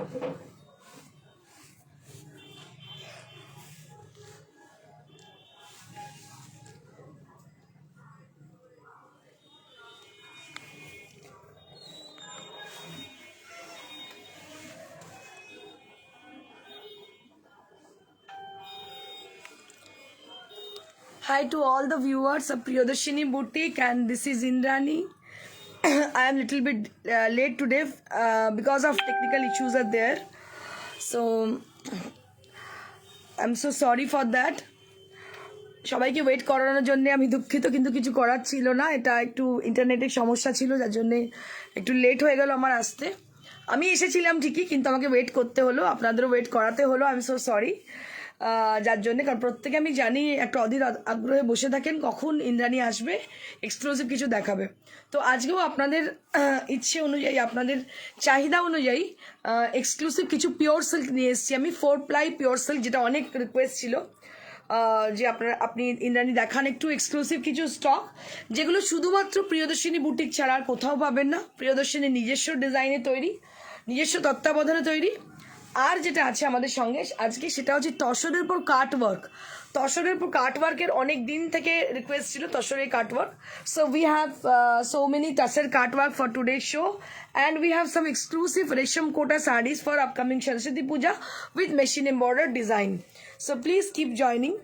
Hi to all the viewers of Priyadarshini Boutique, and this is Indrani. I am little bit late today because of technical issues are there. So I'm so sorry for that. সবাইকে wait করানোর জন্য আমি দুঃখিত, কিন্তু কিছু করার ছিল না। এটা একটু ইন্টারনেটের সমস্যা ছিল, যার জন্য একটু লেট হয়ে গেল আমার আসতে। আমি এসেছিলাম ঠিকই, কিন্তু আমাকে ওয়েট করতে হলো, আপনাদেরও ওয়েট করাতে হলো। I am so sorry. যার জন্যে, কারণ প্রত্যেকে আমি জানি একটা অধীর আগ্রহে বসে থাকেন কখন ইন্দ্রাণী আসবে, এক্সক্লুসিভ কিছু দেখাবে। তো আজকেও আপনাদের ইচ্ছে অনুযায়ী, আপনাদের চাহিদা অনুযায়ী এক্সক্লুসিভ কিছু পিওর সিল্ক নিয়ে এসেছি আমি। 4 প্লাই পিওর সিল্ক, যেটা অনেক রিকোয়েস্ট ছিল যে আপনি ইন্দ্রাণী দেখান একটু এক্সক্লুসিভ কিছু স্টক, যেগুলো শুধুমাত্র প্রিয়দর্শিনী বুটিক ছাড়া আর কোথাও পাবেন না। প্রিয়দর্শিনীর নিজস্ব ডিজাইনে তৈরি, নিজস্ব তত্ত্বাবধানে তৈরি। আর যেটা আছে আমাদের সঙ্গে আজকে, সেটা হচ্ছে তসরের উপর কাটওয়ার্ক। তসরের উপর কাটওয়ার্কের অনেক দিন থেকে রিকোয়েস্ট ছিল, তসরের cutwork. So we have so many tasser cutwork for today's show, and we have some exclusive resham kota sarees for upcoming Saraswati Puja with machine embroidered design. So please keep joining.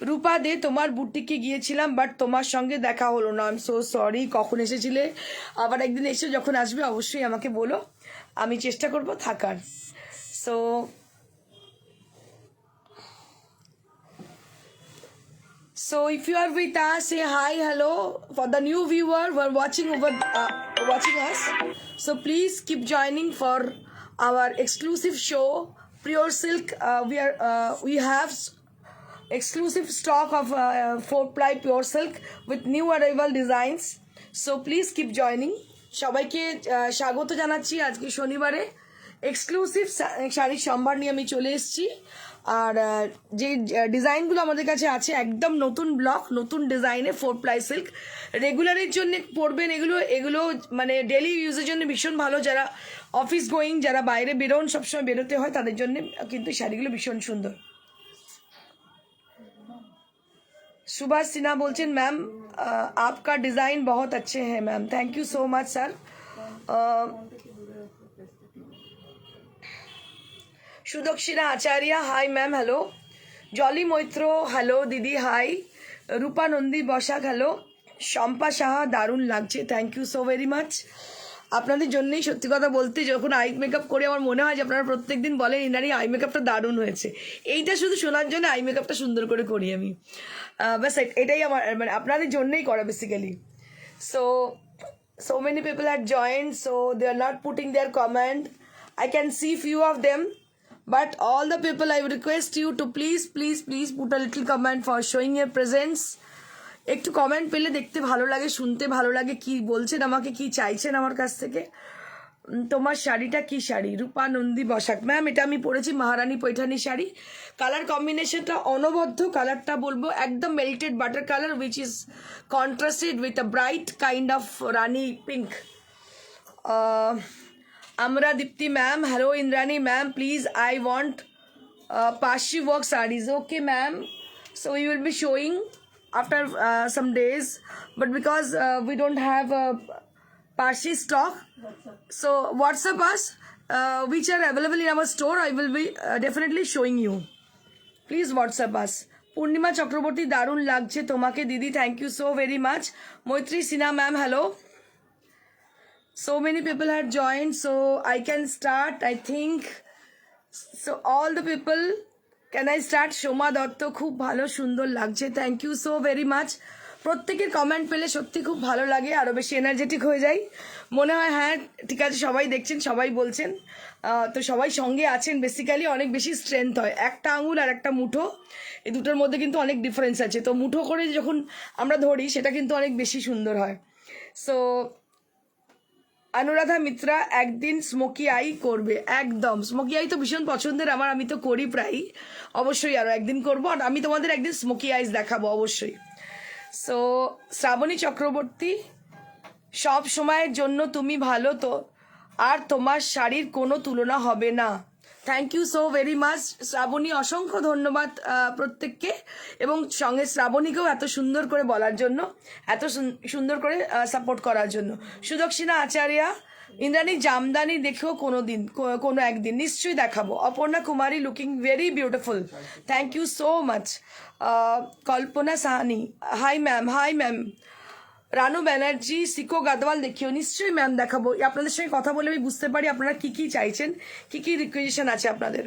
রূপা দে, তোমার বুটিকে গিয়েছিলাম, but তোমার সঙ্গে দেখা হলো না। I am so sorry. কখন এসেছিলে? আবার একদিন এসে যখন আসবে অবশ্যই আমাকে বলো, আমি চেষ্টা করব থাকার। So if you are with us, say hi, hello for the new viewer who are watching us. So please keep joining for our exclusive show, Pure Silk. We have exclusive stock of 4 ply pure silk with new arrival designs. So please keep joining. সবাইকে স্বাগত জানাচ্ছি আজকে শনিবারে exclusive শাড়ির সম্ভার নিয়ে আমি চলে এসেছি। আর যে ডিজাইনগুলো আমাদের কাছে আছে একদম নতুন ব্লক, নতুন ডিজাইনে 4 প্লাই সিল্ক। রেগুলারের জন্য পরবেন এগুলো মানে ডেলি ইউজের জন্য ভীষণ ভালো। যারা অফিস গোয়িং, যারা বাইরে বেরোন, সবসময় বেরোতে হয়, তাদের জন্য কিন্তু শাড়িগুলো ভীষণ সুন্দর। सुभाष सिन्हा बोलছেন मैम आपका डिज़ाइन बहुत अच्छे हैं ma'am, thank you so much sir. Sudakshina Acharya, hi ma'am, hello. Jolly Maitra, hello দিদি, হাই। রূপা নন্দী বসাক, হ্যালো। শম্পা সাহা, দারুণ লাগছে, thank you so very much. আপনাদের জন্যই সত্যি কথা বলতে, যখন আই মেকআপ করে আমার মনে হয় যে আপনারা প্রত্যেক দিন বলেন ইনারি আই মেকআপটা দারুণ হয়েছে। এইটা শুধু শোনার জন্য আই মেকআপটা সুন্দর করে করি আমি, ব্যাস এটাই আমার, মানে আপনাদের জন্যই করা basically. So many people had joined, so they are not putting their comment. I can see few of them, but all the people I would request you to please put a little comment for showing your presence. একটু comment পেলে দেখতে ভালো লাগে, শুনতে ভালো লাগে, কি বলছেন আমাকে, কি চাইছেন আমার কাছ থেকে। তোমার শাড়িটা কি শাড়ি? রূপা নন্দী বসাক, ম্যাম এটা আমি পরেছি মহারানী পৈঠানি শাড়ি। কালার কম্বিনেশনটা অনবদ্য, কালারটা বলবো একদম melted butter colour which is contrasted with a bright kind of rani pink. আমরা Dipti ma'am, hello Indrani ma'am, please I want Parsi work saris. Okay ma'am, so we will be showing after some days, but because we don't have Parsi stock, so WhatsApp us which are available in our store. I will be definitely showing you. Please WhatsApp us. Purnima Chakraborty, দারুণ লাগছে তোমাকে দিদি, thank you so very much. Maitri Sinha ma'am, hello. So many people had joined, so I can start, I think. So all the people, can I start? Soma Dutta, খুব ভালো, সুন্দর লাগছে, thank you so very much. প্রত্যেকের comment পেলে সত্যি খুব ভালো লাগে, আরও বেশি এনার্জেটিক হয়ে যাই, মনে হয় হ্যাঁ ঠিক আছে সবাই দেখছেন, সবাই বলছেন, তো সবাই সঙ্গে আছেন। বেসিক্যালি অনেক বেশি স্ট্রেংথ হয়, একটা আঙুল আর একটা মুঠো, এই দুটোর মধ্যে কিন্তু অনেক ডিফারেন্স আছে। তো মুঠো করে যখন আমরা ধরি সেটা কিন্তু অনেক বেশি সুন্দর হয়। সো অনুরাধা মিত্রা, একদিন স্মোকি আই করবে? একদম, স্মোকি আই তো ভীষণ পছন্দের আমার, আমি তো করি প্রায়, অবশ্যই আরও একদিন করবো, আর আমি তোমাদের একদিন স্মোকি আইস দেখাবো অবশ্যই। সো শ্রাবণী চক্রবর্তী, সব সময়ের জন্য তুমি ভালো তো? আর তোমার শাড়ির কোনো তুলনা হবে না। Thank you so very much Shrabani, অসংখ্য ধন্যবাদ প্রত্যেককে, এবং সঙ্গে শ্রাবণীকেও এত সুন্দর করে বলার জন্য, এত সুন্দর করে সাপোর্ট করার জন্য। সুদক্ষিণা আচার্যা, ইন্দ্রাণী জামদানি দেখেও কোনো একদিন নিশ্চয়ই দেখাবো। Aparna Kumari, looking very beautiful, thank you so much. Kalpana Sahani, hi ma'am. Ranu Banerjee, sico Gadwal দেখিও, নিশ্চয়ই ম্যাম দেখাবো। আপনাদের সঙ্গে কথা বলে আমি বুঝতে পারি আপনারা কি কি চাইছেন, কি কি রিকোয়েশন আছে আপনাদের।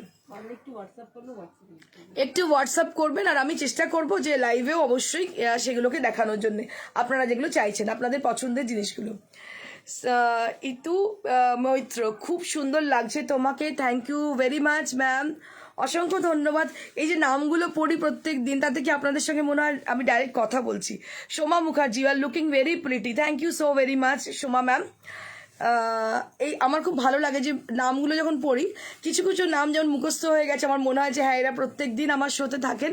একটু হোয়াটসঅ্যাপ করবেন, আর আমি চেষ্টা করব যে লাইভেও অবশ্যই সেগুলোকে দেখানোর জন্য আপনারা যেগুলো চাইছেন, আপনাদের পছন্দের জিনিসগুলো। ইতু মৈত্র, খুব সুন্দর লাগছে তোমাকে, thank you very much ma'am, অসংখ্য ধন্যবাদ। এই যে নামগুলো পড়ি প্রত্যেক দিন, তাতে কি আপনাদের সঙ্গে মনে হয় আমি ডাইরেক্ট কথা বলছি। সোমা মুখার্জি, আর looking very pretty, thank you so very much Soma ma'am. এই আমার খুব ভালো লাগে যে নামগুলো যখন পড়ি, কিছু কিছু নাম যেমন মুখস্থ হয়ে গেছে, আমার মনে হয় যে হ্যাঁ এরা প্রত্যেক দিন আমার শোতে থাকেন,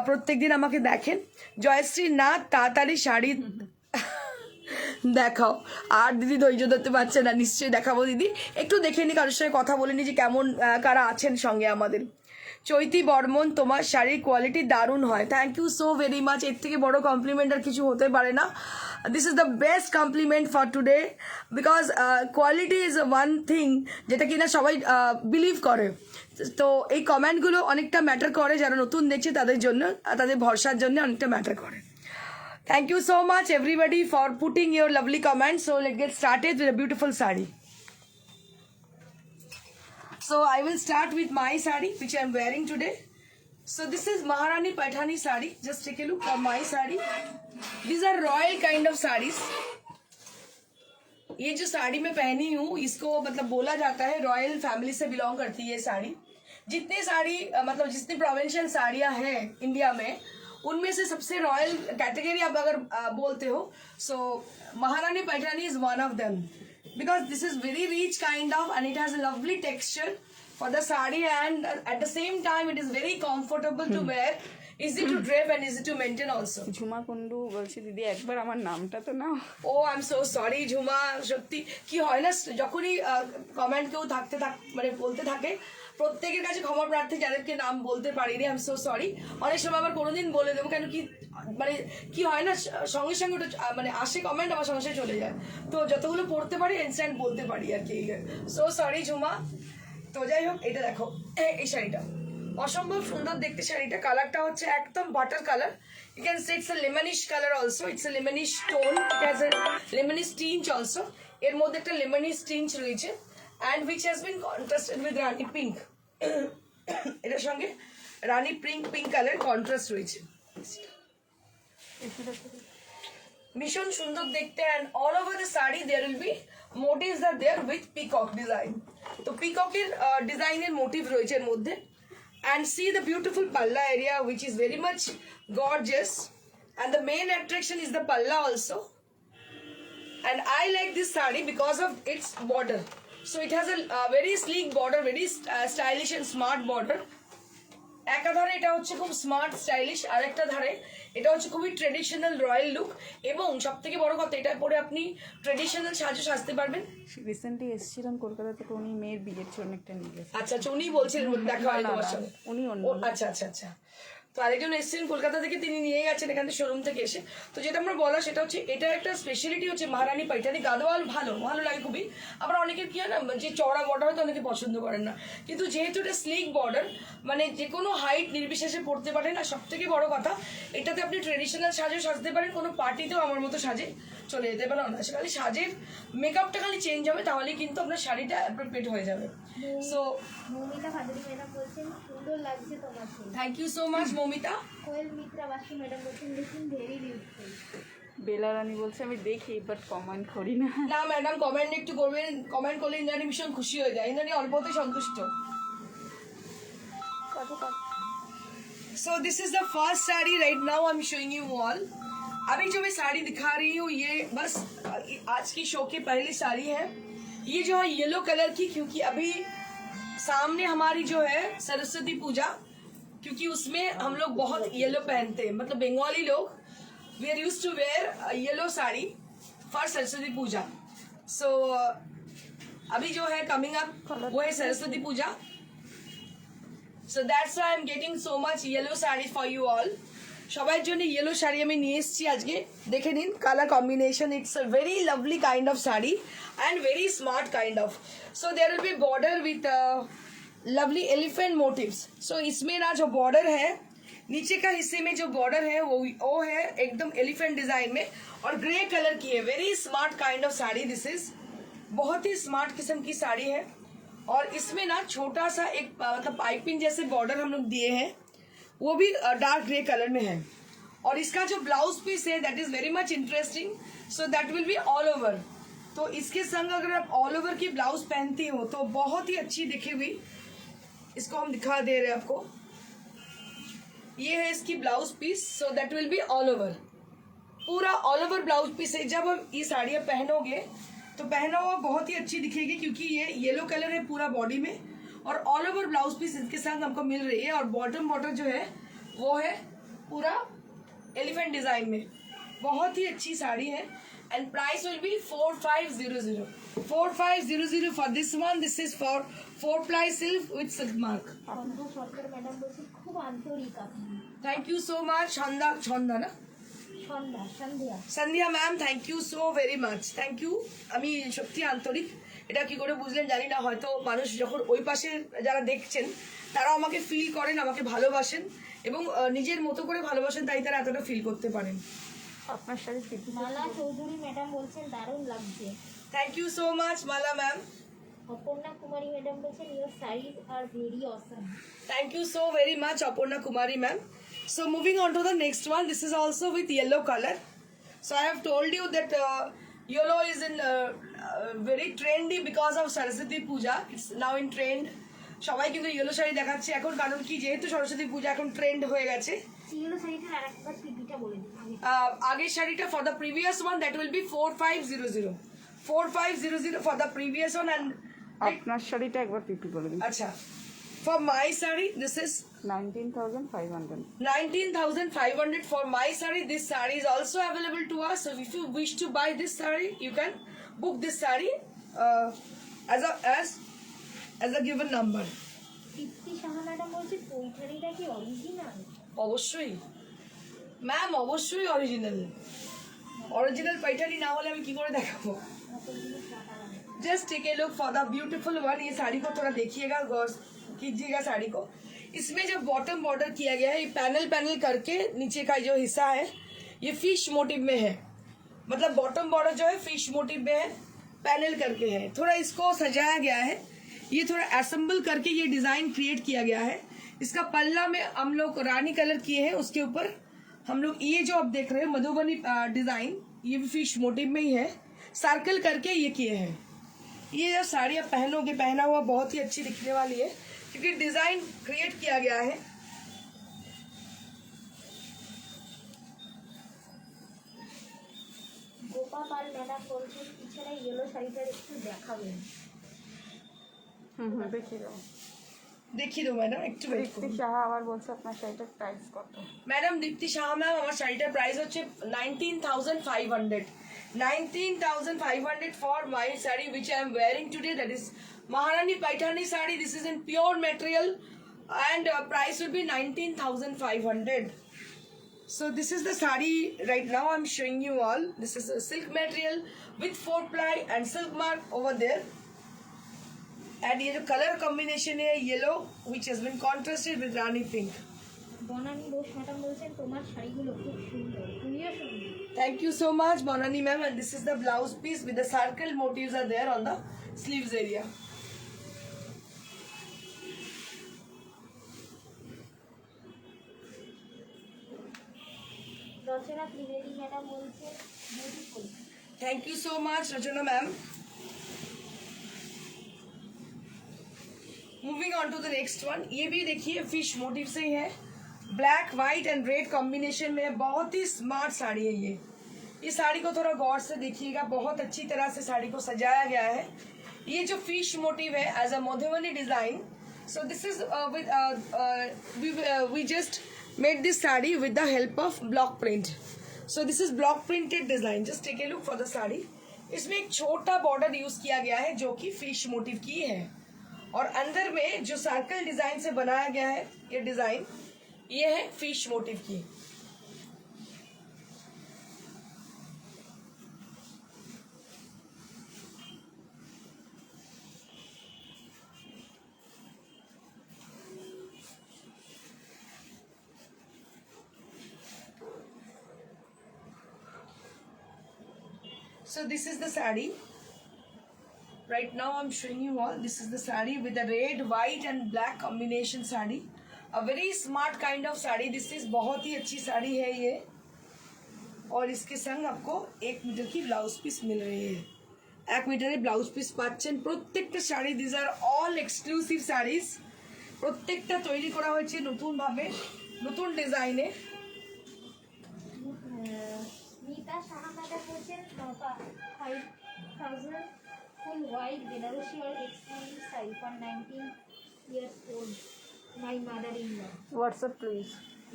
প্রত্যেক দিন আমাকে দেখেন। জয়শ্রী নাথ, তাড়াতাড়ি শাড়ি দেখাও। আর দিদি ধৈর্য ধরতে পারছে না, নিশ্চয়ই দেখাবো দিদি। একটু দেখে নি, কারোর সঙ্গে কথা বলে নি যে কেমন কারা আছেন সঙ্গে আমাদের। চৈতি বর্মন, তোমার শাড়ির কোয়ালিটি দারুণ হয়, thank you so very much. এর থেকে বড় কমপ্লিমেন্ট আর কিছু হতে পারে না। This is the best compliment for today, because quality is one thing যেটা কিনা সবাই বিলিভ করে। তো এই কমেন্টগুলো অনেকটা ম্যাটার করে, যারা নতুন দেখছে তাদের জন্য, তাদের ভরসার জন্য অনেকটা ম্যাটার করে। Thank you so much everybody for putting your lovely comments. So let's get started with a beautiful sari. So I will start with my sari which I am wearing today. So this is Maharani Paithani sari. Just take a look at my sari. These are royal kind of sarees. ये जो साड़ी मैं पहनी हूँ इसको मतलब बोला जाता है रॉयल फैमिली से बिलोंग करती है ये साड़ी। जितने साड़ी मतलब जितनी प्रोविंशियल साड़ियाँ हैं इंडिया में, उनमें से सबसे रॉयल कैटेगरी आप अगर बोलते हो, so Maharani Paithani is one of them, because this is very rich kind of and it has a lovely texture for the sari, and at the same time it is very comfortable to wear, easy to drape and easy to maintain also. Jhuma Kundu বলছি দিদি একবার আমার নামটা তো নাও। Oh I am so sorry Jhuma, সত্যি কি হয় না যখনই কমেন্ট কেউ মানে বলতে থাকে, প্রত্যেকের কাছে ক্ষমা প্রার্থী যাদেরকে নাম বলতে পারিনি, আই এম সো সরি। অনেক সময় আবার কোনোদিন বলে দেবো, কেন কি মানে কি হয় না সঙ্গে সঙ্গে ওটা মানে আসে কমেন্ট, আমার সঙ্গে সঙ্গে চলে যায়, তো যতগুলো পড়তে পারি ইনস্ট্যান্ট বলতে পারি আর কি। So sorry Jhuma. তো যাই হোক, এটা দেখো এই শাড়িটা অসম্ভব সুন্দর দেখতে। শাড়িটা কালারটা হচ্ছে একদম butter colour, you can say it's a lemonish colour also, it's a lemonish tone, it has a lemonish tinge also. এর মধ্যে একটা লেমনিশ টিঞ্চ রয়েছে, and which has been contrasted with rani pink. এটার সঙ্গে রানি পিঙ্ক কালার কন্ট্রাস্ট রয়েছে, ভীষণ সুন্দর দেখতে। And all over the sari there will be motifs are there with peacock design. তো পিককের ডিজাইনের মোটিভ রয়েছে এর মধ্যে। And see the beautiful palla area which is very much gorgeous, and the main attraction is the palla also. And I like this sari because of its border. So it has a very sleek border, very stylish and smart border. একটা ধারে এটা হচ্ছে খুব smart stylish, আর একটা ধারে এটা হচ্ছে খুবই ট্রেডিশনাল রয়্যাল লুক, এবং সব থেকে বড় কথা এটা পরে আপনি ট্রেডিশনাল সাজতে পারবেন। রিসেন্টলি এসেছিলাম কলকাতা থেকে, উনি মেয়ের বিয়ের জন্য একটা নিয়ে গেছে। আচ্ছা আচ্ছা, উনি বলছেন দেখা হয় তোমার সঙ্গে? উনি অন্য। আচ্ছা আচ্ছা আচ্ছা। তো আরেকজন এসেছেন কলকাতা থেকে, তিনি নিয়ে গেছেন এখান থেকে শোরুম থেকে এসে। তো যেটা আমরা বলা সেটা হচ্ছে এটার একটা স্পেশালিটি হচ্ছে মহারানী পাইঠানি গাদোয়াল ভালো লাগে খুবই। আবার অনেকের কি হয় না, যে চওড়া বর্ডার হয়তো অনেকে পছন্দ করেন না, কিন্তু যেহেতু এটা স্লিক বর্ডার, মানে যে কোনো হাইট নির্বিশেষে পড়তে পারেন। আর সব থেকে বড় কথা, এটাতে আপনি ট্রেডিশনাল সাজেও সাজতে পারেন, কোনো পার্টিতেও আমার মতো সাজে চলে যেতে পারেন। অনায়াসে খালি সাজের মেকআপটা খালি চেঞ্জ হবে, তাহলেই কিন্তু আপনার শাড়িটা অ্যাপ্রোপ্রিয়েট হয়ে যাবে। সো মৌমিতা ভাদুরী ম্যাডাম বলছেন সুন্দর লাগছে তোমার ছবি। Thank you so much Moumita. Koel Mitra Basu madam বলছেন looking very beautiful. Bela Rani বলছে আমি দেখি বাট কমেন্ট করি না। না ম্যাডাম, কমেন্ট একটু করবেন, কমেন্ট করলে ইন্দ্রাণী ভীষণ খুশি হয়ে যায়, ইন্দ্রাণী অল্পতেই সন্তুষ্ট। So this is the first sari right now I'm showing you all. अभी जो मैं साड़ी दिखा रही हूँ ये बस आज की शो की पहली साड़ी है। ये जो है येलो कलर की, क्योंकि अभी सामने हमारी जो है सरस्वती पूजा, क्योंकि उसमें हम लोग बहुत येलो पहनते हैं, मतलब बंगाली लोग we are used to wear yellow sari for Saraswati Puja. So अभी जो है कमिंग अप वो है सरस्वती पूजा, so that's why I'm getting so much yellow saree for you all. সবার জন্য ইয়েলো শাড়ি আমি নিয়ে এসেছি আজকে, দেখে নিন colour combination, it's a very lovely kind of sari and very smart kind of. So there will be border with lovely elephant motifs. So इसमें ना जो बॉर्डर है नीचे का हिस्से में जो बॉर्डर है वो है एकदम एलिफेंट डिजाइन में और ग्रे कलर की है. Very smart kind of sari this is, बहुत ही स्मार्ट किस्म की साड़ी है. और इसमें ना छोटा सा एक मतलब पाइपिंग जैसे बॉर्डर हम लोग दिए हैं, वो भी डार्क ग्रे कलर में है. और इसका जो ब्लाउज पीस है that is very much interesting. So that will be all over. तो इसके संग अगर आप ऑल ओवर की ब्लाउज पहनती हो तो बहुत ही अच्छी दिखेगी. इसको हम दिखा दे रहे हैं आपको, ये है इसकी blouse piece. So that will be all over, पूरा ऑल ओवर ब्लाउज पीस है. जब आप ये साड़ियाँ पहनोगे तो पहना हुआ बहुत ही अच्छी दिखेगी क्योंकि ये येलो कलर है पूरा बॉडी में और ऑल ओवर ब्लाउज पीस इसके साथ हमको मिल रही है. और बॉटम बॉर्डर जो है वो है पूरा एलिफेंट डिजाइन में. बहुत ही अच्छी साड़ी है and price will be 4500. 4500 for this one. This is for 4 ply silk with silk mark. Chhanda Sarkar madam বলছেন খুব আন্তরিক আপনি। Thank you so much. Chhanda Chhanda ना Sandhya Sandhya ma'am, thank you so very much. Thank you. আমি সত্যি আন্তরিক. এটা কি করে বুঝলেন জানি না, হয়তো মানুষ যখন ওই পাশে যারা দেখছেন তারা আমাকে ফিল করেন, আমাকে ভালোবাসেন এবং নিজের মতো করে ভালোবাসেন, তাই তারা এতটা ফিল করতে পারেন. আপনার শাড়ি ফিফটি মালা চৌধুরী ম্যাডাম বলছেন দারুণ লাগছে। Thank you so much Mala ma'am. Aparna Kumari madam বলছেন your size are very awesome. Thank you so very much Aparna Kumari ma'am. So moving on to the next one, this is also with yellow color. So I have told you that yellow is in very trendy because of Saraswati Puja. It's now in trend. সবাই কিন্তু yellow sari দেখাচ্ছে এখন, কারণ কি যেহেতু সরস্বতী পূজা এখন trend হয়ে গেছে. ইয়েলো শাড়িটার আরেকবার পিপিটা বলে দিন। আগের শাড়িটা for the previous one that will be 4500. 4500 for the previous one. And আপনার শাড়িটা একবার পিপি বলে দিন। আচ্ছা, for my saree this is 19,500. 19,500 for my saree. This saree is also available to us. So if you wish to buy this saree, you can book this saree as a given number. Tripti Saha madam বলছে পৈঠানিটা কি original? অবশ্যই ma'am, অবশ্যই original. Original Paithani না হলে আমি কি করে দেখাবো? Just take a look for the beautiful one. ये साड़ी को थोड़ा देखिएगा, गौर कीजिएगा साड़ी को. इसमें जो बॉटम बॉर्डर किया गया है, ये पैनल पैनल करके नीचे का जो हिस्सा है ये फिश मोटिव में है. मतलब बॉटम बॉर्डर जो है फिश मोटिव में है, पैनल करके है. थोड़ा इसको सजाया गया है, ये थोड़ा असेंबल करके ये डिजाइन क्रिएट किया गया है. इसका पल्ला में हम लोग रानी कलर किए हैं, उसके ऊपर हम लोग ये जो आप देख रहे हैं मधुबनी डिजाइन, ये भी फिश मोटिव में ही है, सर्कल करके ये किए हैं. ये जब साड़ी आप पहनोगे, पहना हुआ बहुत ही अच्छी दिखने वाली है क्योंकि डिजाइन क्रिएट किया गया है. গোপা পাল ম্যাডাম বলছেন পিছনে ইয়েলো শাড়িটার একটু দেখাবেন। দেখিয়ে দাও। देखिए दो मैडम, एक वेट তৃপ্তি সাহা আবার বলছে আপনার শাড়িটার প্রাইস কত। मैडम दीप्ति शाह मैम, আমার শাড়িটার প্রাইস হচ্ছে 19,500. 19,500 for my saree which I am wearing today, that is Maharani Paithani saree. This is in pure material and price will be 19,500. So this is the saree right now I'm showing you all. This is a silk material with 4 ply and silk mark over there. And ये जो colour combination है yellow which has been contrasted with Rani pink. Banani Ghosh madam বলছেন তোমার শাড়িগুলো খুব সুন্দর, তুমিও সুন্দর। Thank you so much Bonani ma'am, and this is the blouse piece with the circle motifs are there on the sleeves area. Rachna Trivedi madam বলছেন beautiful. Thank you so much Rachana ma'am. Moving on to the next one, ये भी देखिए fish motive से ही है, black white and red combination में. बहुत ही smart sari है ये. इस साड़ी को थोड़ा गौर से देखिएगा, बहुत अच्छी तरह से साड़ी को सजाया गया है. ये जो फिश मोटिव है as a Madhubani design. So this is we just made this sari with the help of block print. So this is block printed design. Just take a look for the sari. इसमें एक छोटा बॉर्डर यूज किया गया है जो कि fish motive की है, और अंदर में जो सर्कल डिजाइन से बनाया गया है ये डिजाइन, ये है फिश मोटिव की। So this is the sari. Right now I'm showing you all. This is the sari with the red, white and black combination sari. A very smart kind of sari. This is बहुत ही अच्छी साड़ी है ये, और इसके संग आपको 1 metre की blouse piece मिल रही है। 1 मीटर ब्लाउज পিস পাচ্ছেন প্রত্যেকটা sari. This are all exclusive saris. প্রত্যেকটা তৈরি করা হয়েছে নতুন ভাবে, নতুন ডিজাইনে। मीता शाह मैडम বলছেন 5000 full white Belarusi or exclusive saree for 19 years old my mother-in-law। WhatsApp please.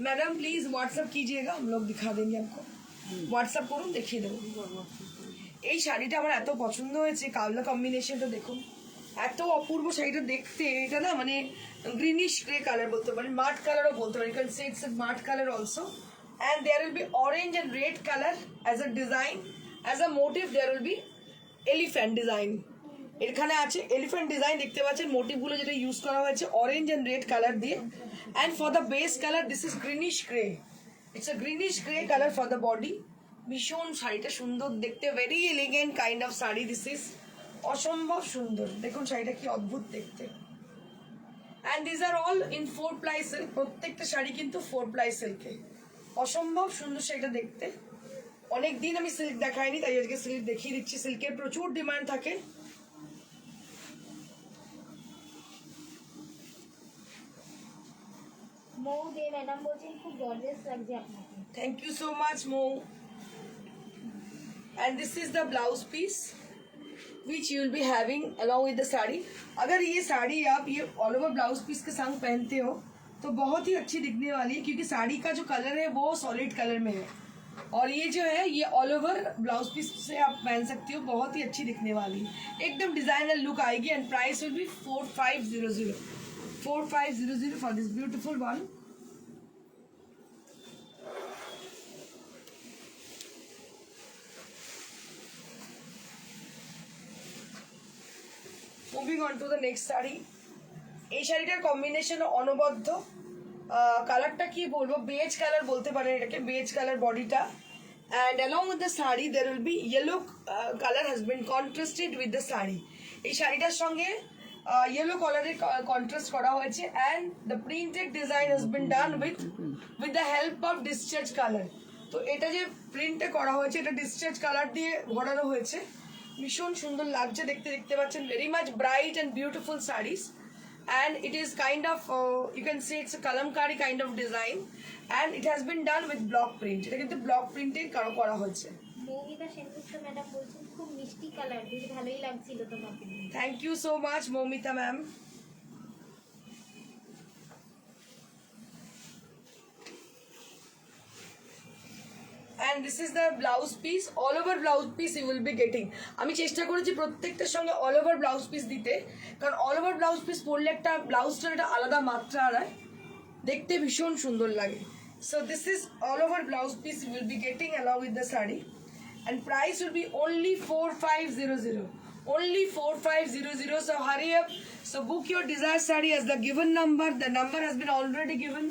Madam please WhatsApp कीजिएगा, हम लोग दिखा देंगे आपको। হোয়াটসঅ্যাপ করুন, দেখিয়ে দেবো। এই শাড়িটা আমার এত পছন্দ হয়েছে, কালার কম্বিনেশনটা দেখুন, এত অপূর্ব শাড়িটা দেখতে। এটা না মানে গ্রিনিশ গ্রে কালার বলতে পারেন, মাট কালারও বলতে পারেন, কারণ it's matte colour also, and there will be orange and red color as a design, as a motif there will be elephant design। এখানে আছে এলিফ্যান্ট ডিজাইন, দেখতে পাচ্ছেন মোটিভগুলো যেটা ইউজ করা হয়েছে অরেঞ্জ এন্ড রেড কালার দিয়ে। And for the base colour this is greenish grey, it's a greenish grey colour for the body. ভীষণ শাড়িটা সুন্দর দেখতে, very elegant kind of sari this is, অসম্ভব সুন্দর। দেখুন শাড়িটা কি অদ্ভুত দেখতে। And this are all in 4 ply silk, প্রত্যেকটা শাড়ি কিন্তু 4 ply সিল্কে। অসম্ভব সুন্দর শাড়িটা দেখতে। অনেক দিন আমি সিল্ক দেখাইনি, তাই আজকে সিল্ক দেখিয়ে দিচ্ছি। সিল্কের প্রচুর ডিমান্ড থাকে। মৌ দে ম্যাডাম বলছেন খুব গর্জিয়াস লাগছে আপনাকে। Thank you so much Mo. And this is the blouse piece which you will be having along with the sari. अगर ये साड़ी आप ये ऑल ओवर ब्लाउज पीस के संग पहनते हो तो बहुत ही अच्छी दिखने वाली है, क्योंकि साड़ी का जो कलर है वो सॉलिड कलर में है, और ये जो है ये ऑल ओवर ब्लाउज पीस से आप पहन सकते हो, बहुत ही अच्छी दिखने वाली है, एकदम डिजाइनर लुक आएगी। And price will be 4500 4500 for this beautiful one. Moving on to the next sari. এই শাড়িটার কম্বিনেশন অনবদ্য। কালারটা কি বলবো, বেজ কালার বলতে পারেন এটাকে, বেজ কালার বডিটা। And along with the sari there will be yellow colour has been contrasted with the sari. এই শাড়িটার সঙ্গে ইয়েলো কালারের কন্ট্রাস্ট করা হয়েছে। And the printed design has been done with the help of discharge colour. তো এটা যে প্রিন্টে করা হয়েছে এটা ডিসচার্জ কালার দিয়ে ভরানো হয়েছে, ভীষণ সুন্দর লাগছে দেখতে। দেখতে পাচ্ছেন very much bright and beautiful saris. And it is kind of you can say it's a kalamkari kind of design, and it has been done with block print। এটা কিন্তু ব্লক প্রিন্টের করা হয়েছে। মৌমিতা সেনগুপ্ত ম্যাডাম বলছেন খুব মিষ্টি কালার, বেশ ভালোই লাগছিল তোমাকে। Thank you so much Moumita ma'am. and this is the blouse piece, all over blouse piece you will be getting। আমি চেষ্টা করেছি প্রত্যেকটার সঙ্গে all over blouse piece দিতে, কারণ all over blouse piece পরলে একটা ব্লাউজটার একটা আলাদা মাত্রা আনায়, দেখতে ভীষণ সুন্দর লাগে। so this is all over blouse piece you will be getting along with the saree, and price will be only 4500, only 4500। so hurry up, so book your desired saree as the given number, the number has been already given,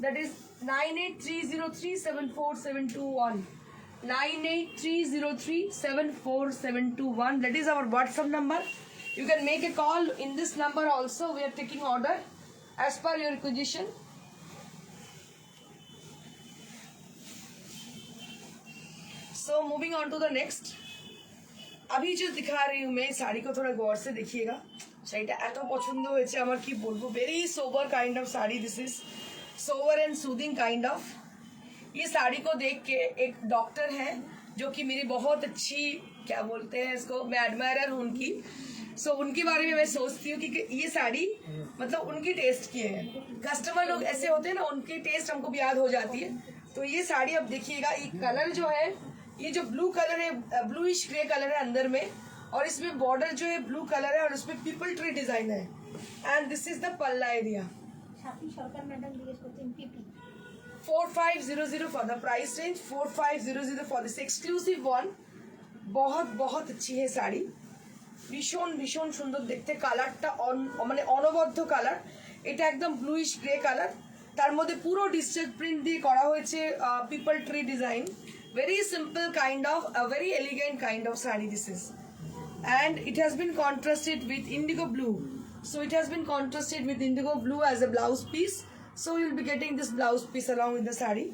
that is 9830374721, 9830374721, that is our WhatsApp number। you can make a call in this number also, we are taking order as per your requisition। so moving on to the next, अभी जो दिखा रही हूँ मैं साड़ी को थोड़ा गौर से देखिएगा। শাড়িটা এত পছন্দ হয়েছে আমার, কি বলবো, very sober kind of sari, this is sober and soothing kind of. ये साड़ी को देख के एक डॉक्टर हैं जो कि मेरी बहुत अच्छी, क्या बोलते हैं इसको, मैं एडमायरर हूँ उनकी। सो उनके बारे में मैं सोचती हूँ कि ये साड़ी मतलब उनकी टेस्ट की है। कस्टमर लोग ऐसे होते हैं ना, उनकी टेस्ट हमको भी याद हो जाती है। तो ये साड़ी अब देखिए, ये कलर जो है ये जो ब्लू कलर है, ब्लूइश ग्रे कलर है अंदर में, और इसमें बॉर्डर जो है ब्लू कलर है और उसमें पीपल ट्री डिजाइन है। एंड दिस इज द पल्ला एरिया। ছাপি সরকার ম্যাডাম জিজ্ঞেস করছেন পিপি 4500 for the price range, 4500 for this exclusive one. बहुत बहुत अच्छी है শাড়ি, ভীষণ ভীষণ সুন্দর দেখতে। কালারটা মানে অনবদ্য কালার, এটা একদম ব্লুইশ গ্রে কালার, তার মধ্যে পুরো ডিজিটাল প্রিন্ট দিয়ে করা হয়েছে people tree design. Very simple kind of very elegant kind of sari this is, and it has been contrasted with indigo blue. So it has been contrasted with indigo blue as a blouse piece. So you'll be getting this blouse piece along with the sari.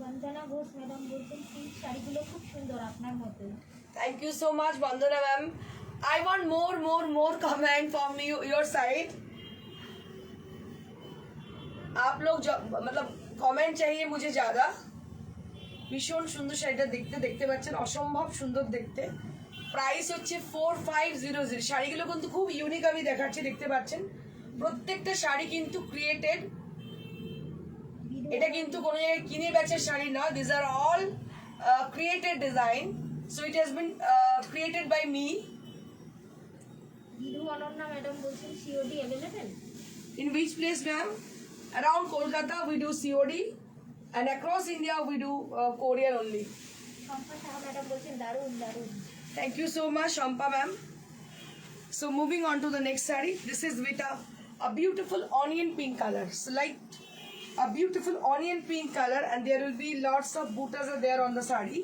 Bandana Ghosh madam বলছেন silk শাড়িগুলো খুব সুন্দর আপনার মতো। Thank you so much, Vandana ma'am. I want more comment from your side. आप लोग मतलब comment चाहिए मुझे ज़्यादा। ভীষণ সুন্দর শাড়িটা দেখতে পাচ্ছেন, অসম্ভব সুন্দর দেখতে। প্রাইস হচ্ছে 4500। শাড়িগুলো কিন্তু খুব ইউনিক আমি দেখাচ্ছি, দেখতে পাচ্ছেন প্রত্যেকটা শাড়ি কিন্তু ক্রিয়েটেড, এটা কিন্তু কোনো জায়গায় কিনে বেচার শাড়ি না। This are all created design, so it has been created by me. Bidhu Ananya madam বলছেন COD available In which place, ma'am? Around Kolkata we do COD, and across India we do courier only. Shampa Saha madam বলছেন দারুণ দারুণ। Thank you so much, Shampa ma'am. So moving on to the next saree. This is with a beautiful onion pink color. So like a beautiful onion pink color, and there will be lots of buttas are there on the saree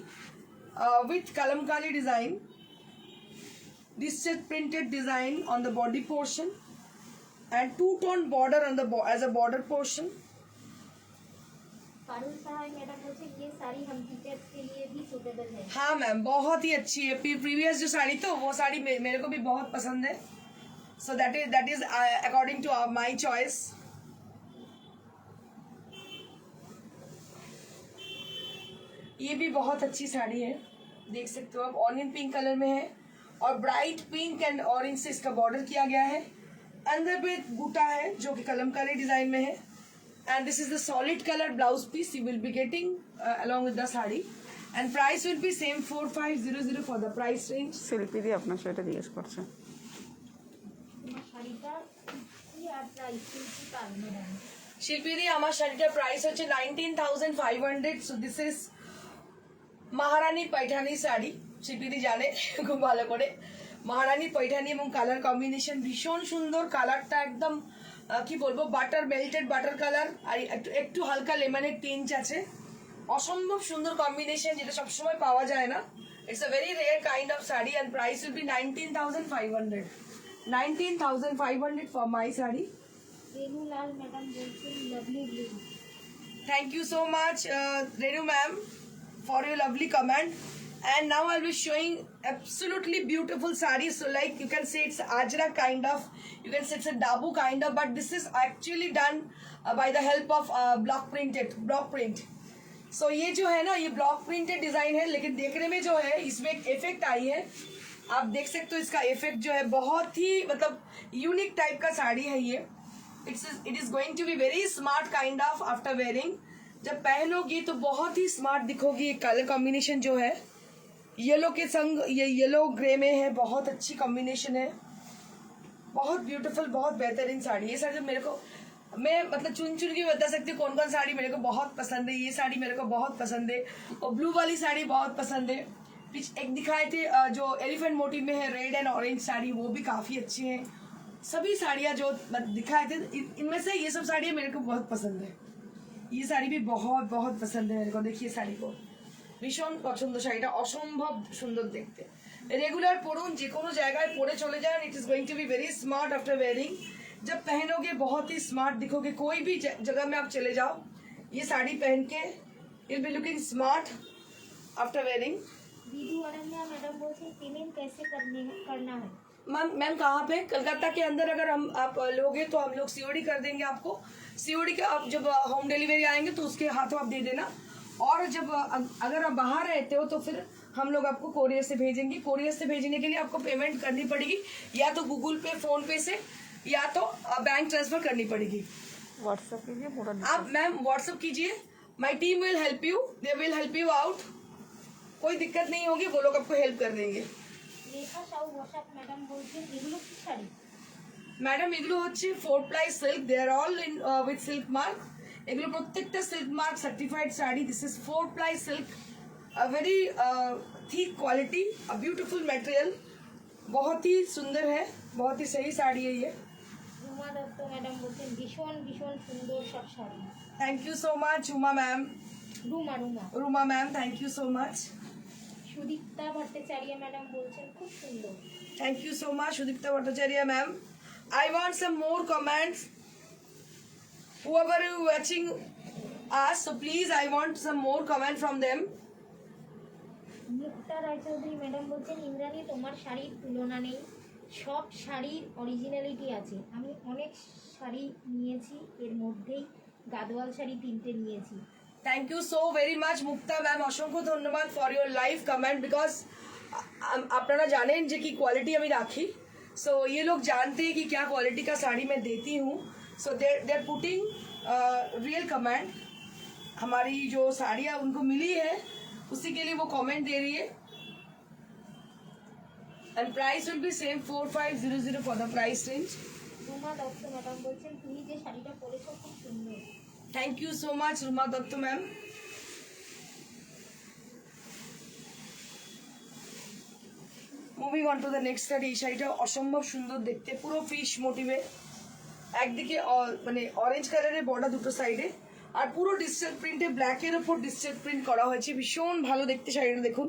with kalamkari design. This is printed design on the body portion, and two-tone border on the as a border portion. Parul Sahay madam बोलছেন ये साड़ी हम teachers के लिए भी suitable है। हाँ ma'am, बहुत ही अच्छी है। प्रीवियस जो साड़ी तो वो साड़ी मेरे को भी बहुत पसंद है। So that is according to my choice. ये भी बहुत अच्छी साड़ी है, देख सकते हो आप, ऑनियन पिंक कलर में है और ब्राइट पिंक एंड ऑरेंज से इसका बॉर्डर किया गया है। अंदर पे बूटा है जो कि कलमकारी डिजाइन में है, and this is the solid color blouse piece you will be getting along with the sari, and price will be same 4500 for the price range. শিল্পী দিয়ে আপনার সেটা জিজ্ঞেস করছে। তোমার শাড়িটা কি আর প্রাইস কি পার ম্যাডাম? শিল্পী দি, আমার শাড়িটার প্রাইস হচ্ছে 19500। সো দিস ইজ মহারানী पैठानी শাড়ি। শিল্পী দি জানে খুব ভালো করে, মহারানী पैठानी এবং কালার কম্বিনেশন ভীষণ সুন্দর। কালারটা একদম কি বলবো, বাটার মেল্টেড বাটার কালার, আর একটু হালকা লেমনের টিঞ্চ আছে। অসম্ভব সুন্দর কম্বিনেশন, যেটা সবসময় পাওয়া যায় না। It's a very rare kind of sari, and price will be 19500। 19500 for my sari. Renu Lal madam বলছেন lovely blue. Thank you so much, Renu ma'am, for your lovely comment. And now I'll be showing absolutely beautiful sarees. So like you can say it's Ajra kind of, you can say it's a Dabu kind of, but this is actually done by the help of block print. So ये जो है ना, ये block printed design है, लेकिन देखने में जो है इसमें एक इफेक्ट आई है, आप देख सकते हो। इसका इफेक्ट जो है बहुत ही मतलब यूनिक टाइप का साड़ी है ये। It is going to be very smart kind of after wearing. जब पहनोगी तो बहुत ही स्मार्ट दिखोगी। ये कलर कॉम्बिनेशन जो है येलो के संग, ये येलो ग्रे में है, बहुत अच्छी कॉम्बिनेशन है, बहुत ब्यूटीफुल, बहुत बेहतरीन साड़ी। ये साड़ी मेरे को, मैं मतलब चुन के बता सकती हूँ कौन कौन साड़ी मेरे को बहुत पसंद है। ये साड़ी मेरे को बहुत पसंद है, और ब्लू वाली साड़ी बहुत पसंद है। एक दिखाए थे जो एलिफेंट मोटिव में है, रेड एंड ऑरेंज साड़ी, वो भी काफ़ी अच्छी है। सभी साड़ियाँ जो दिखाए थे इनमें से ये सब साड़ियाँ मेरे को बहुत पसंद है। ये साड़ी भी बहुत बहुत पसंद है मेरे को। देखिए साड़ी को, ভীষণ পছন্দ শাড়িটা, অসম্ভব সুন্দর দেখতে। রেগুলার পরুন, যে কোনো জায়গায় পরে চলে যান, it is going to be very smart after wearing. जब पहनोगे बहुत ही स्मार्ट दिखोगे, कोई भी जगह में आप चले जाओ ये साड़ी पहन के, you'll be looking smart after wearing. Vidhu Ananya madam बोलছেন पेमेंट कैसे करना है? मैम कहाँ पे? कलकत्ता के अंदर अगर आप लोगे तो हम लोग सीओडी कर देंगे आपको। सीओडी का आप जब होम डिलीवरी आएंगे तो उसके हाथों आप दे देना, और जब अगर आप बाहर रहते हो तो फिर हम लोग आपको कोरियर से भेजेंगे। कोरियर से भेजने के लिए आपको पेमेंट करनी पड़ेगी, या तो गूगल पे, फोन पे से, या तो बैंक ट्रांसफर करनी पड़ेगी। व्हाट्सएप कीजिए पूरा। आप मैम व्हाट्सएप कीजिए, my team will help you, they will help you out. कोई दिक्कत नहीं होगी, वो लोग आपको हेल्प कर देंगे। রেখা সাউ বসাক ম্যাডাম বলছেন এগুলো কি শাড়ি? ম্যাডাম এগুলো হচ্ছে 4 ply silk, they are all in with silk mark. এগুলো প্রত্যেকটা silk mark certified sari. This is 4 ply silk, a very thick quality, a beautiful material, बहुत ही सुंदर है, बहुत ही सही साड़ी है ये। রুমা দত্ত ম্যাডাম বলছেন ভীষণ ভীষণ সুন্দর সব sari. Thank you so much Uma ma'am, Ruma Ruma Ruma ma'am, thank you so much. Sudipta Bhattacharya madam বলছেন খুব সুন্দর। Thank you so much Sudipta Bhattacharya ma'am. I want some more comments. Whoever is watching us, so please I want some more comment from them. Mukta Roychowdhury madam বলছেন ইন্দ্রাণী তোমার শাড়ির তুলনা নেই, সব শাড়ির অরিজিনালিটি আছে। আমি অনেক শাড়ি নিয়েছি, এর মধ্যেই গাদোয়াল শাড়ি 3টে নিয়েছি। Thank you so very much Mukta ma'am, असंख्य धन्यवाद for your live comment, because আপনারা জানেন যে কি क्वालिटी আমি রাখি। सो ये लोग जानते हैं कि क्या क्वालिटी का साड़ी मैं देती हूँ। So they are putting real comment. हमारी जो साड़ियाँ उनको मिली है उसी के लिए वो कमेंट दे रही है। And price will be same 4500 for the price range. Ruma Dutta madam বলছেন তুমি যে শাড়িটা পরেছো খুব সুন্দর। Thank you so much Ruma Dutta ma'am. Moving on to the next sari. এই শাড়িটা অসম্ভব সুন্দর দেখতে, পুরো ফিশ মোটিভে, একদিকে মানে অরেঞ্জ কালারের বর্ডার দুটো সাইডে, আর পুরো ডিজিটাল প্রিন্টে ব্ল্যাকের ওপর ডিজিটাল প্রিন্ট করা হয়েছে। ভীষণ ভালো দেখতে শাড়িটা, দেখুন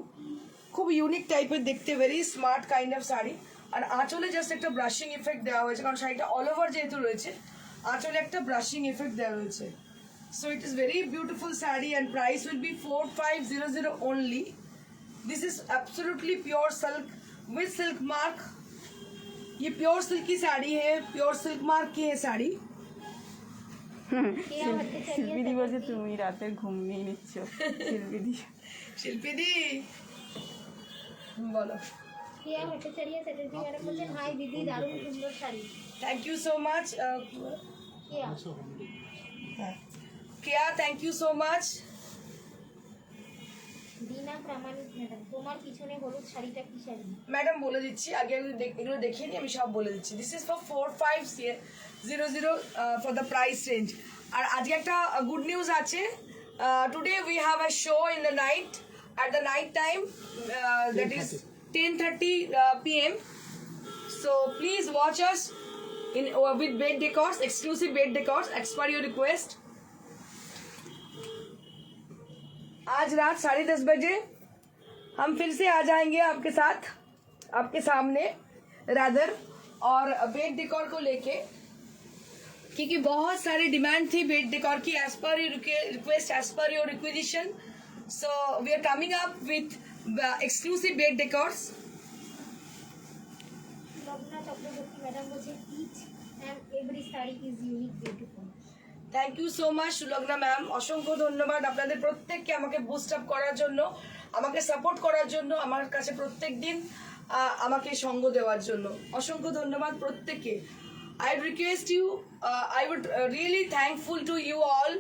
খুব ইউনিক টাইপের দেখতে, very smart kind of sari. আর আঁচলে জাস্ট একটা ব্রাশিং এফেক্ট দেওয়া হয়েছে, কারণ শাড়িটা অল ওভার যেহেতু রয়েছে আঁচলে একটা ব্রাশিং এফেক্ট দেওয়া রয়েছে। So it is very beautiful saree and price will be 4500 only. This is absolutely pure silk with silk mark. ये प्योर सिल्क की साड़ी है, प्योर सिल्क मार्क की है साड़ी। কেয়া ভট্টাচার্য শিল্পীদি বলছে তুমি রাতের ঘুম নিয়ে নিচ্ছ। শিল্পীদি शिल्पी दी बोलो। কেয়া ভট্টাচার্য চ্যাটার্জি ম্যাডাম বলছেন হাই দিদি দারুণ সুন্দর শাড়ি। Thank you so much Keya Keya, thank you so much. Dina Pramanik madam তোমার পিছনে হলুদ শাড়িটা কি শাড়ি? ম্যাডাম বলে দিচ্ছি, আগে এগুলো দেখিয়ে নিই, আমি সব বলে দিচ্ছি। This is for 4500 for the price range. আর আজকে একটা গুড নিউজ আছে। Today we have a show in the night, at the night time, that is 10:30 p.m. So please watch us in with bed decors, exclusive bed decors, as per your request. आज रात 10:30 बजे हम फिर से आ जाएंगे आपके साथ, आपके सामने रादर, और बेड डेकोर को लेके, क्योंकि बहुत सारी डिमांड थी बेड डेकोर की, as per your request, as per your requisition. So we are coming up with exclusive bed decors. Lagna Chakraborty madam বলছেন each and every sari is unique beautiful. Thank you so much Sulagna ma'am, অসংখ্য ধন্যবাদ আপনাদের প্রত্যেককে আমাকে boost up করার জন্য, আমাকে support করার জন্য, আমার কাছে প্রত্যেক দিন আমাকে সঙ্গ দেওয়ার জন্য অসংখ্য ধন্যবাদ প্রত্যেককে। I would request you, I would really thankful to you all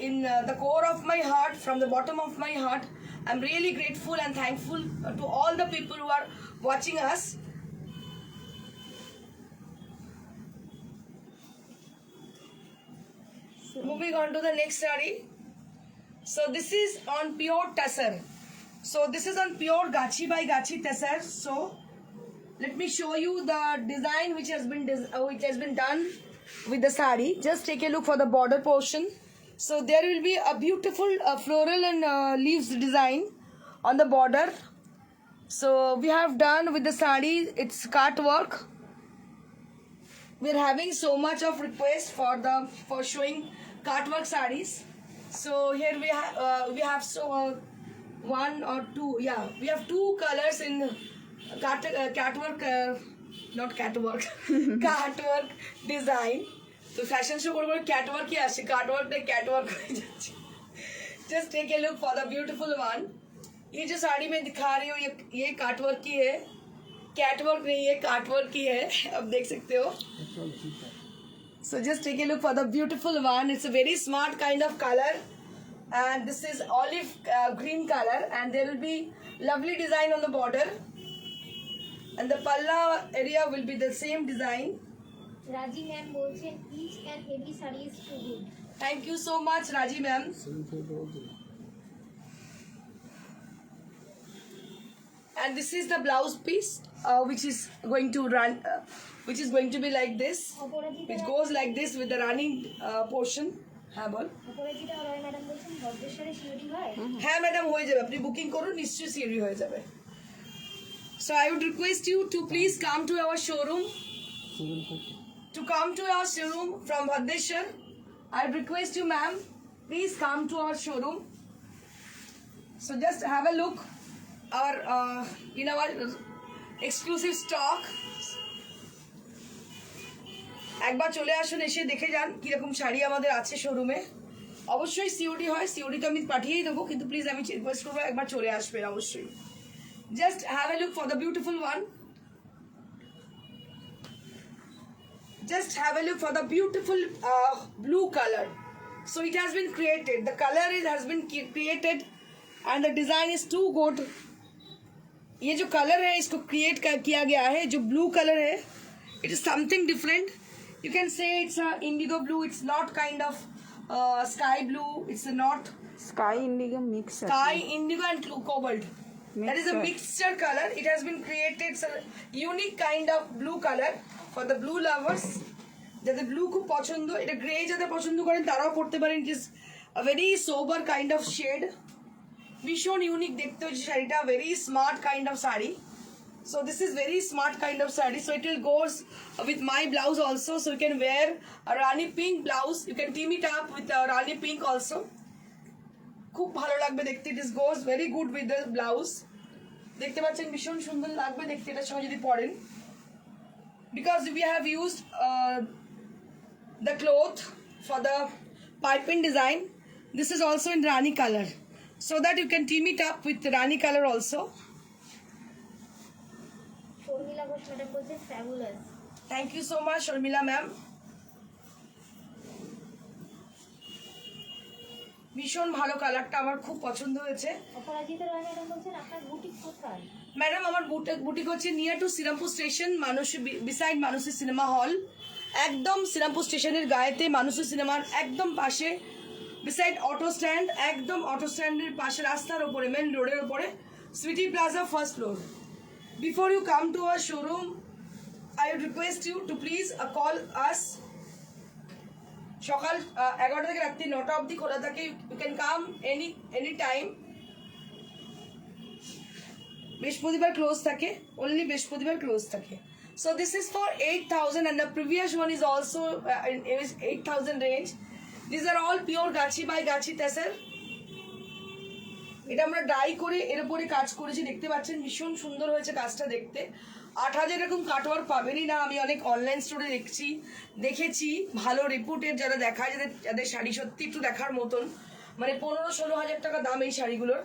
in the core of my heart, from the bottom of my heart. I'm really grateful and thankful to all the people who are watching us. Moving on to the next saree. So this is on pure tussar. So this is on pure Gachi by Gachi tussar. So let me show you the design which has been done with the saree. Just take a look for the border portion. So there will be a beautiful floral and leaves design on the border. So we have done with the saree, it's cut work. We're having so much of request for showing cut work sarees. So here we have so one or two, yeah, we have two colors in catwork, not catwork, catwork design. तो fashion show করে catwork ही আসে, catwork नहीं catwork হয়ে যাচ্ছে। Just take a look for the beautiful one. ये जो साड़ी में दिखा रही हूँ ये catwork की है, catwork नहीं है catwork की है, अब देख सकते हो। So just take a look for the beautiful one. It's a very smart kind of color and this is olive green color, and there will be lovely design on the border, and the palla area will be the same design. Raji ma'am বলছেন each and every sari is too good. Thank you so much, Raji ma'am. And this is the blouse piece, which is going to run, which is going to be like this, Aparajita which goes like this with the running portion. হ্যাঁ বল। অপরাজিতা রয় madam বলছেন বজ্রেশ্বরে সিওরি হয়। হ্যাঁ madam, হয়ে যাবে, আপনি booking করুন, নিশ্চয়ই সিওরি হয়ে যাবে। So I would request you to please come to our showroom. To come to our showroom from Bhadeshwar, I would request you, ma'am, please come to our showroom. So just have a look our in our exclusive stock. একবার চলে আসুন, এসে দেখে যান কিরকম শাড়ি আমাদের আছে শোরুমে। অবশ্যই সিওডি হয়, সিওডি তো আমি পাঠিয়েই দেবো, কিন্তু প্লিজ আমি রিকোয়েস্ট করবো একবার চলে আসবেন অবশ্যই। Just have a look for the beautiful one. Just have a look for the beautiful blue color. So it has been created. The color has been created, and the design is too good. ये जो colour है इसको create किया गया है, जो blue colour है, it is something different. You can say it's a indigo blue. It's not kind of sky blue. It's not sky Indigo mix sky indigo and cobalt. That is a Mixture. mixture color. It has been created. It's a unique kind of blue color for the blue lovers. যাদের blue খুব পছন্দ, এটা grey যাদের পছন্দ করেন তারাও পড়তে পারেন। It is a very sober kind of shade, ভীষণ ইউনিক দেখতে হচ্ছে শাড়িটা, very smart kind of sari. So this is very smart kind of saree. So it will goes with my blouse also. So you can wear a Rani pink blouse. You can team it up with a Rani pink also. খুব ভালো লাগবে দেখতে। It is goes very good with the blouse. দেখতে পাচ্ছেন ভীষণ সুন্দর লাগবে দেখতে এটার সঙ্গে যদি পরেন। Because we have used the cloth for the piping design. This is also in Rani color, so that you can team it up with Rani color also. Sharmila Ghosh madam বলছেন fabulous. Thank you so much, Sharmila ma'am. ভীষণ ভালো কালারটা, আমার খুব পছন্দ হয়েছে। অপরাজিতা রয় madam বলছেন আপনার বুটিক কোথায়? ম্যাডাম আমার বুটিক হচ্ছে near to Serampore station, beside Manushi cinema hall, একদম শ্রীরামপুর স্টেশনের গায়েতে, মানুষী সিনেমার একদম পাশে, বিসাইড অটো স্ট্যান্ড, একদম অটো স্ট্যান্ডের পাশে রাস্তার ওপরে, মেন রোডের ওপরে, Sweety Plaza first floor. Before you come to our showroom, I would request you to please call us. সকাল 11টা থেকে রাত্রি 9টা অবধি খোলা থাকে। You can come any time. বৃহস্পতিবার ক্লোজ থাকে, only বৃহস্পতিবার ক্লোজ থাকে। So this is for 8,000, and the previous one is also is 8,000 range. These are all pure Gachhi by গাছি তেসের। এটা আমরা ডাই করে এর উপরে কাজ করেছি, দেখতে পাচ্ছেন ভীষণ সুন্দর হয়েছে কাজটা দেখতে। 8,000 এরকম কাটওয়ার পাবেনই না। আমি অনেক অনলাইন স্টোরে দেখেছি ভালো রিপোর্টের যারা দেখায়, যাদের শাড়ি সত্যি একটু দেখার মতন, মানে 15-16 হাজার টাকা দাম এই শাড়িগুলোর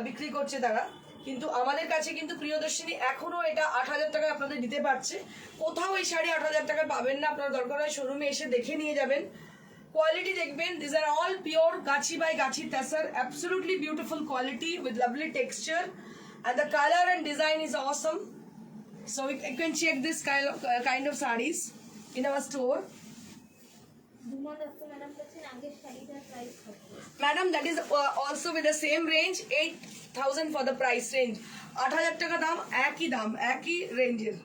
বিক্রি করছে তারা, কিন্তু আমাদের কাছে কিন্তু প্রিয়দর্শিনী এখনো এটা 8,000 টাকায় আপনাদের দিতে পারছে। কোথাও এই শাড়ি 8,000 টাকায় পাবেন না, আপনার দরকার হয় শোরুমে এসে দেখে নিয়ে যাবেন, কোয়ালিটি দেখবেন। This are all pure gachhi by gachhi tasar, absolutely beautiful quality with lovely texture, and the color and design is awesome. So you can check this kind of sarees in our store. ধুমা দত্ত ম্যাডাম বলছেন আগের শাড়িটার price কত? Madam, that is also with the same range, 8,000 for the price range. 8,000 টাকা দাম, একই রেঞ্জের।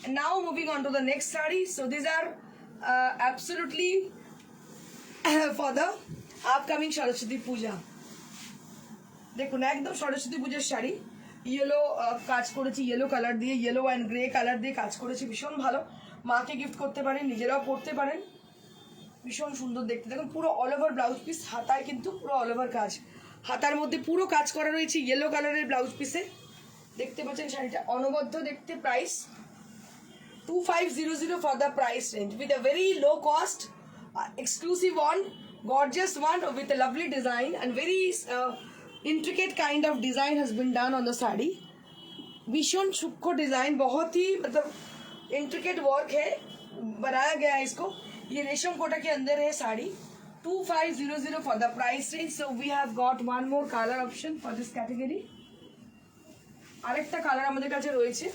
And now moving on to the next saree. So these are absolutely for the upcoming Saraswati Puja. দেখুন একদম সরস্বতী পূজার শাড়ি, ইয়েলো কাজ করেছি, ইয়েলো কালার দিয়ে, ইয়েলো অ্যান্ড গ্রে কালার দিয়ে কাজ করেছি, ভীষণ ভালো। মাকে গিফট করতে পারেন, নিজেরাও পরতে পারেন, ভীষণ সুন্দর দেখতে। দেখুন পুরো অল ওভার ব্লাউজ পিস, হাতায় কিন্তু পুরো অল ওভার কাজ, হাতার মধ্যে পুরো কাজ করা রয়েছে ইয়েলো কালারের ব্লাউজ পিসে। দেখতে পাচ্ছেন শাড়িটা অনবদ্য দেখতে। Price 2500 for the price range with a very low cost, exclusive one, gorgeous one with a lovely design and very intricate kind of design has been done on the sari. भीषण सूक्ष्म design, बहुत ही मतलब इंट्रिकेट वर्क है, बनाया गया है इसको। ये रेशम कोटा के अंदर है sari, 2500 for the price range. So we have got one more color option for this category. আরেকটা কালার আমাদের কাছে রয়েছে,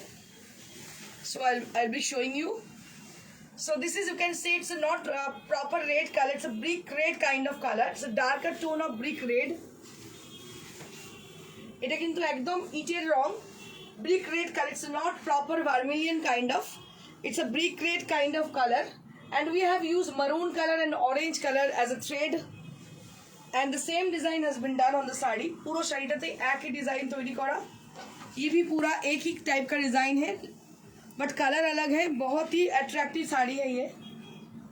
so I'll be showing you. So this is, you can see it's a not proper red color, it's a brick red kind of color. It's a darker tone of brick red. এটা কিন্তু একদম ইটের রং, brick red color. It's not proper vermilion kind of, it's a brick red kind of color. And we have used maroon color and orange color as a thread, and the same design has been done on the sari. पूरा শাড়িটাতে একই design তৈরি করা, ये भी पूरा एक ही type का design है बट कलर अलग है. बहुत ही अट्रैक्टिव साड़ी है ये,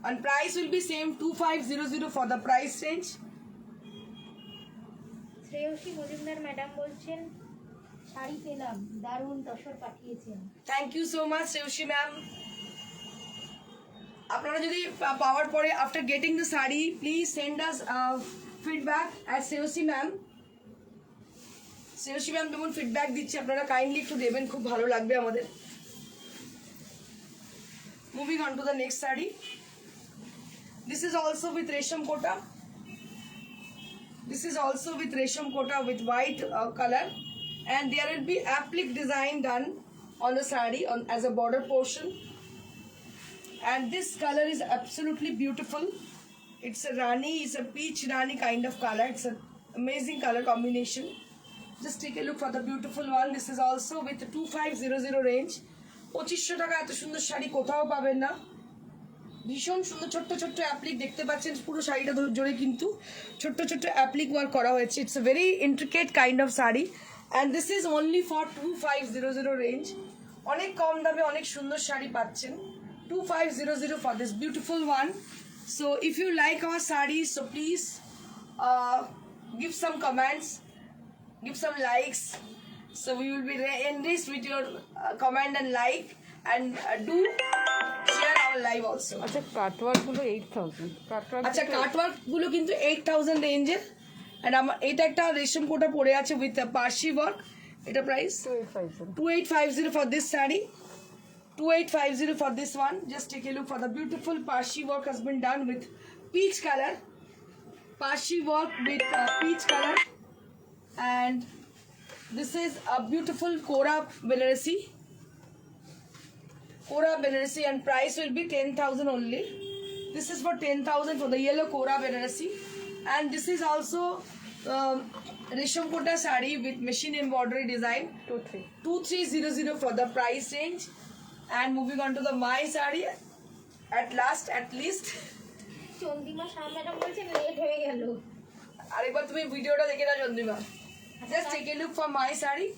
and price will be same 2500 for the price range. Shreyasi Majumdar madam বলছেন শাড়ি পেলাম, দারুণ তসর পাঠিয়েছেন। Thank you so much Shreyasi ma'am. আপনারা যদি পাওয়ার পরে after getting the sari please send us feedback at Shreyasi ma'am. Shreyasi ma'am যেমন ফিডব্যাক দিচ্ছে আপনারা কাইন্ডলি একটু দেবেন, খুব ভালো লাগবে আমাদের। Moving on to the next saree. This is also with resham kota. This is also with resham kota with white color, and there will be applique design done on the saree on as a border portion. And this color is absolutely beautiful. It's a rani, it's a peach rani kind of color. It's an amazing color combination. Just take a look for the beautiful one. This is also with 2500 range. 2500 টাকা এত সুন্দর শাড়ি কোথাও পাবেন না। ভীষণ সুন্দর ছোট্ট ছোট্ট অ্যাপ্লিক দেখতে পাচ্ছেন, পুরো শাড়িটা জোরে কিন্তু ছোট্ট ছোট্ট অ্যাপ্লিক ওয়ার্ক করা হয়েছে। It's a very intricate kind of sari, and this is only for 2500 range. অনেক কম দামে অনেক সুন্দর শাড়ি পাচ্ছেন। 2500 for this beautiful one. So if you like our sarees, so please give some comments, give some likes, so we will be enriched with your comment and like, and do share our live also. আচ্ছা cutwork গুলো 8000 cutwork. আচ্ছা cutwork গুলো কিন্তু 8000 রেঞ্জের, and আমার এটা একটা রেশম কোটা পড়ে আছে উইথ পার্সি ওয়ার্ক। এটা price 2850 for this saree. 2850 for this one. Just take a look for the beautiful parsi work has been done with peach color. Parsi work with peach color, and this is a beautiful Kora Belarasi. Kora Belarasi, and price will be 10,000 only. This is for 10,000 for the yellow Kora Belarasi, and this is also Resham Kota saree with machine embroidery design. 2300 for the price range. And moving on to the my saree, at least Chandrima Shah madam বলছেন late হয়ে গেল। আরেকবার তুমি ভিডিওটা দেখে নাও Chandrima. Just take a look for my saree.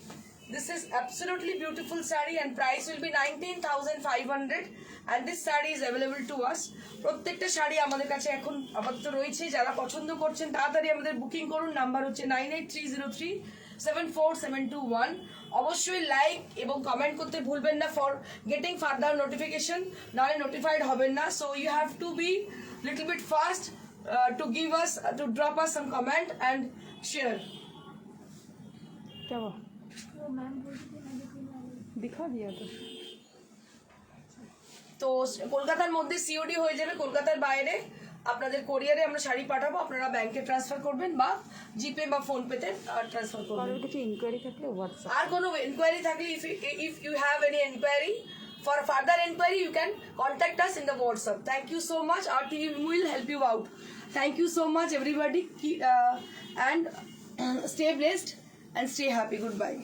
This is absolutely beautiful saree, and price will be 19,500, and this saree is available to us. প্রত্যেকটা শাড়ি আমাদের কাছে এখন আপাতত রয়েছে। যারা পছন্দ করছেন তাড়াতাড়ি আমাদের বুকিং করুন। নাম্বার হচ্ছে 9830374721। অবশ্যই লাইক এবং কমেন্ট করতে ভুলবেন না ফর গেটিং ফার্দার নোটিফিকেশন, নাহলে নোটিফাইড হবেন না। So you have to be little bit fast to give us to drop us some comment and share. क्या हुआ? दिखा दिया তো কলকাতার মধ্যে সিওডি হয়ে যাবে, কলকাতার বাইরে আপনাদের কোরিয়ারে আমরা শাড়ি পাঠাবো, আপনারা ব্যাংকে ট্রান্সফার করবেন বা জিপে বা ফোন পেতে ট্রান্সফার করবেন। আর কিছু ইনকোয়ারি থাকলে হোয়াটসঅ্যাপ, আর কোনো ইনকোয়ারি থাকলে if you have any inquiry, for further inquiry you can contact us in the WhatsApp. Thank you so much. Our team will help you out. Thank you so much everybody, and stay blessed and stay happy. Goodbye.